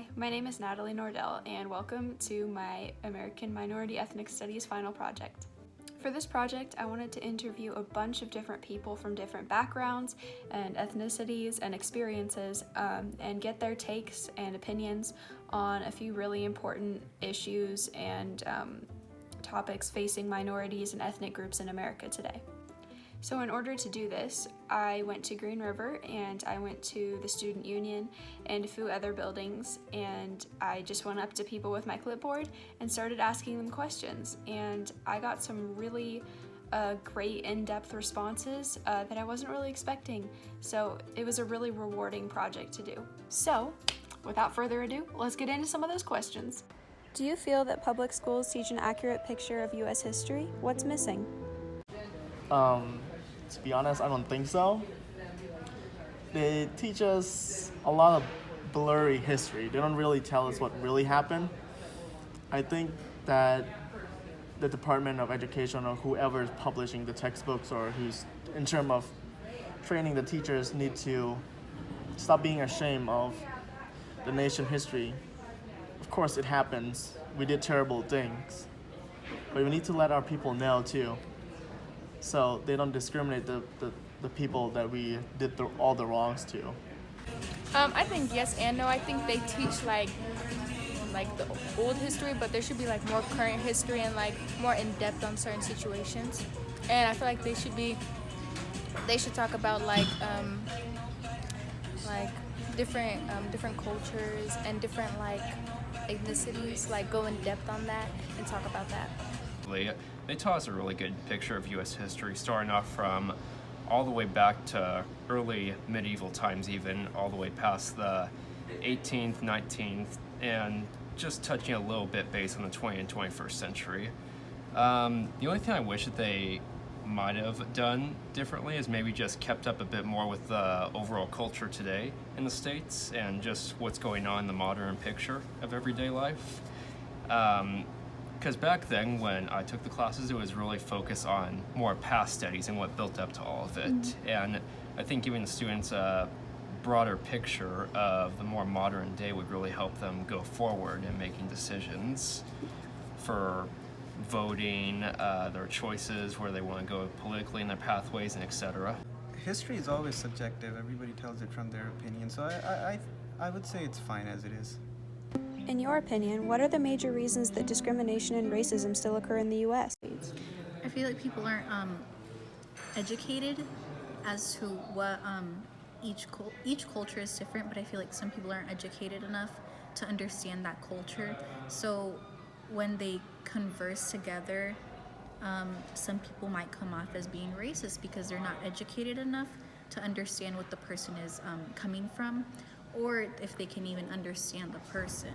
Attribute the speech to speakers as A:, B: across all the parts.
A: Hi, my name is Natalie Nordell, and welcome to my American Minority Ethnic Studies final project. For this project, I wanted to interview a bunch of different people from different backgrounds and ethnicities and experiences, and get their takes and opinions on a few really important issues and topics facing minorities and ethnic groups in America today. So in order to do this, I went to Green River and I went to the Student Union and a few other buildings, and I just went up to people with my clipboard and started asking them questions, and I got some really great in-depth responses that I wasn't really expecting, so it was a really rewarding project to do. So without further ado, let's get into some of those questions. Do you feel that public schools teach an accurate picture of U.S. history? What's missing?
B: To be honest, I don't think so. They teach us a lot of blurry history. They don't really tell us what really happened. I think that the Department of Education or whoever is publishing the textbooks or who's in terms of training the teachers need to stop being ashamed of the nation history. Of course it happens. We did terrible things. But we need to let our people know too, so they don't discriminate the people that we did all the wrongs to.
C: I think yes and no. I think they teach like the old history, but there should be like more current history and like more in depth on certain situations. And I feel like they should talk about like different cultures and different like ethnicities, like go in depth on that and talk about that.
D: They taught us a really good picture of U.S. history, starting off from all the way back to early medieval times, even all the way past the 18th, 19th, and just touching a little bit based on the 20th and 21st century. The only thing I wish that they might have done differently is maybe just kept up a bit more with the overall culture today in the States and just what's going on in the modern picture of everyday life. Because back then when I took the classes, it was really focused on more past studies and what built up to all of it. And I think giving the students a broader picture of the more modern day would really help them go forward in making decisions for voting, their choices, where they want to go politically in their pathways, and etc.
E: History is always subjective. Everybody tells it from their opinion. So I would say it's fine as it is.
A: In your opinion, what are the major reasons that discrimination and racism still occur in the U.S.?
F: I feel like people aren't educated as to what each culture is different, but I feel like some people aren't educated enough to understand that culture. So when they converse together, some people might come off as being racist because they're not educated enough to understand what the person is coming from, or if they can even understand the person.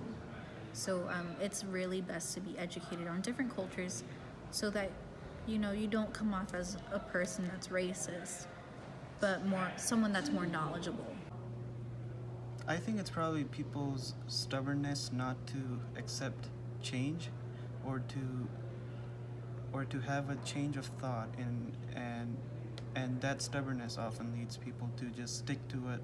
F: So it's really best to be educated on different cultures so that you don't come off as a person that's racist, but someone that's more knowledgeable.
E: I think it's probably people's stubbornness not to accept change or to have a change of thought, and that stubbornness often leads people to just stick to what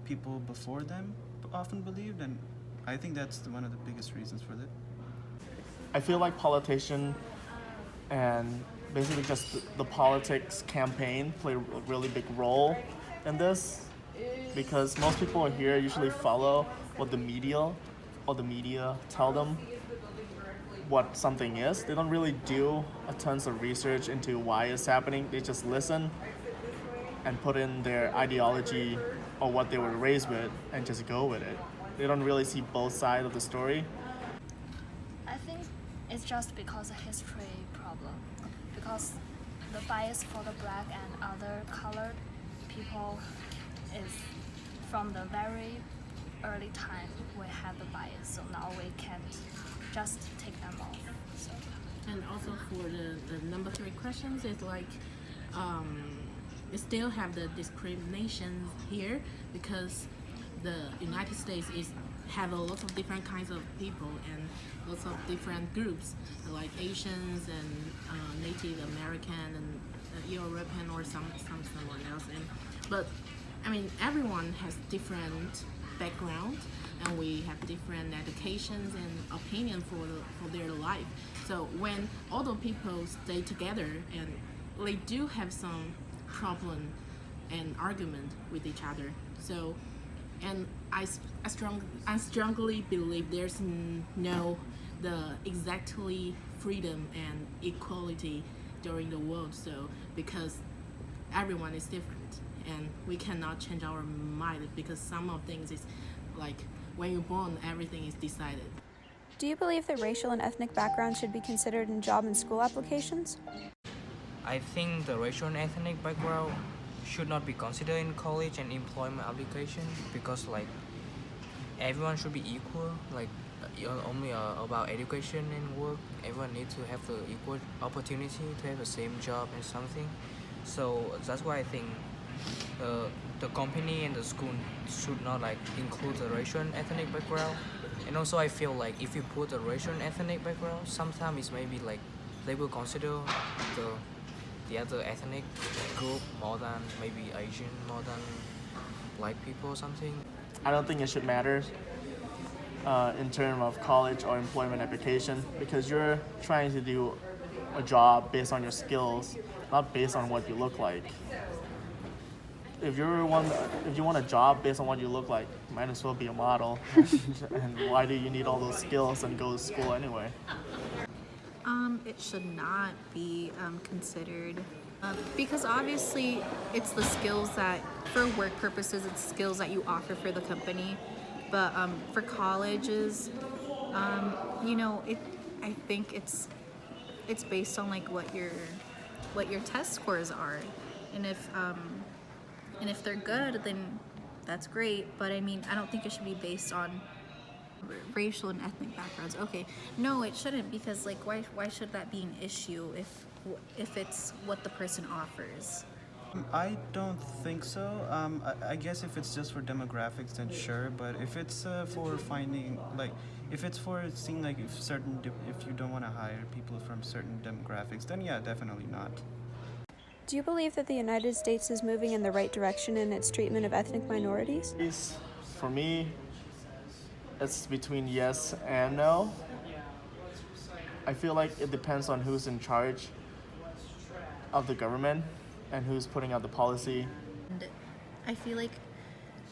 E: people before them often believed, and I think that's one of the biggest reasons for that.
B: I feel like politicians and basically just the politics campaign play a really big role in this, because most people here usually follow what the media tell them what something is. They don't really do a tons of research into why it's happening. They just listen and put in their ideology or what they were raised with and just go with it. They don't really see both sides of the story.
G: I think it's just because of history problem. Because the bias for the black and other colored people is from the very early time we had the bias, so now we can't just take them off. So.
H: And also for the number 3 questions, it's like we still have the discrimination here because the United States have a lot of different kinds of people and lots of different groups like Asians and Native American and European or someone else. But I mean, everyone has different background, and we have different educations and opinion for their life. So when all the people stay together and they do have some problem and argument with each other. So, and I strongly believe there's no the exactly freedom and equality during the world. So because everyone is different and we cannot change our mind because some of things is like when you're born everything is decided.
A: Do you believe that racial and ethnic background should be considered in job and school applications?
I: I think the racial and ethnic background should not be considered in college and employment application because like everyone should be equal. Like only about education and work, everyone needs to have the equal opportunity to have the same job and something. So that's why I think the company and the school should not like include the racial and ethnic background. And also I feel like if you put a racial and ethnic background, sometimes it's maybe like they will consider the other ethnic group more than maybe Asian, more than black people or something.
B: I don't think it should matter in terms of college or employment application because you're trying to do a job based on your skills, not based on what you look like. If you want a job based on what you look like, you might as well be a model. And why do you need all those skills and go to school anyway?
F: It should not be considered because obviously it's the skills that, for work purposes, it's skills that you offer for the company. But for colleges, I think it's based on like what your test scores are, and if they're good, then that's great. But I mean, I don't think it should be based on racial and ethnic backgrounds. Okay, no, it shouldn't, because like why should that be an issue if it's what the person offers?
E: I don't think so. I guess if it's just for demographics, then sure. But if it's for finding, like, if it's for seeing, like, if you don't want to hire people from certain demographics, then yeah, definitely not.
A: Do you believe that the United States is moving in the right direction in its treatment of ethnic minorities?
B: For me, it's between yes and no. I feel like it depends on who's in charge of the government and who's putting out the policy.
F: And I feel like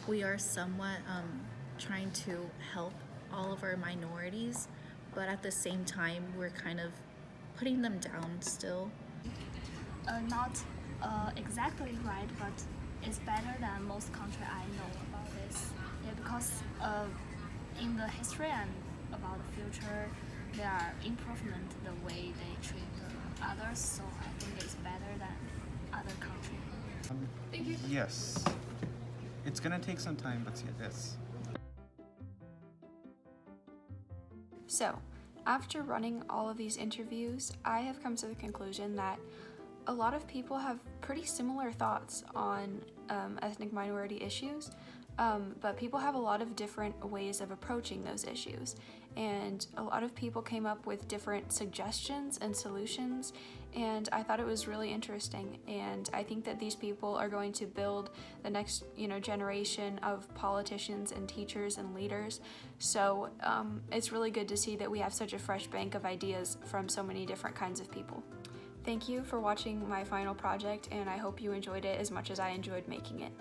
F: we are somewhat trying to help all of our minorities, but at the same time, we're kind of putting them down still.
G: Not exactly right, but it's better than most country I know about this. Yeah, because in the history and about the future, there are improvement the way they treat the others. So I think it's better than other countries.
E: Yes. It's gonna take some time, but yes.
A: So, after running all of these interviews, I have come to the conclusion that a lot of people have pretty similar thoughts on ethnic minority issues, but people have a lot of different ways of approaching those issues. And a lot of people came up with different suggestions and solutions, and I thought it was really interesting. And I think that these people are going to build the next, generation of politicians and teachers and leaders. So it's really good to see that we have such a fresh bank of ideas from so many different kinds of people. Thank you for watching my final project, and I hope you enjoyed it as much as I enjoyed making it.